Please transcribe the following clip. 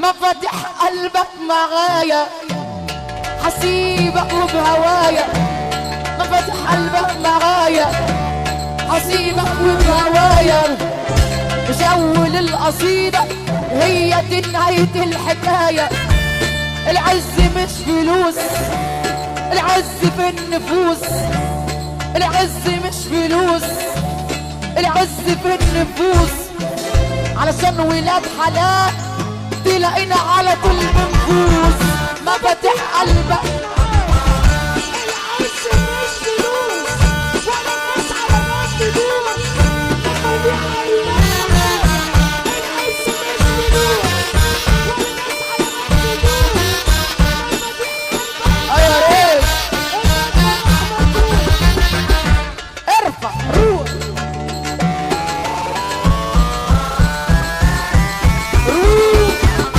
ما فتح قلبك معايا حسيبك وبهوايا، ما فتح قلبك معايا حسيبك وبهوايا. مش اول القصيدة هي دي نهاية الحكاية. العز مش فلوس، العز في النفوس، العز مش فلوس، العز في النفوس. علشان ولاد حلال تلاقينا على كل منفوس. ما فتح قلبك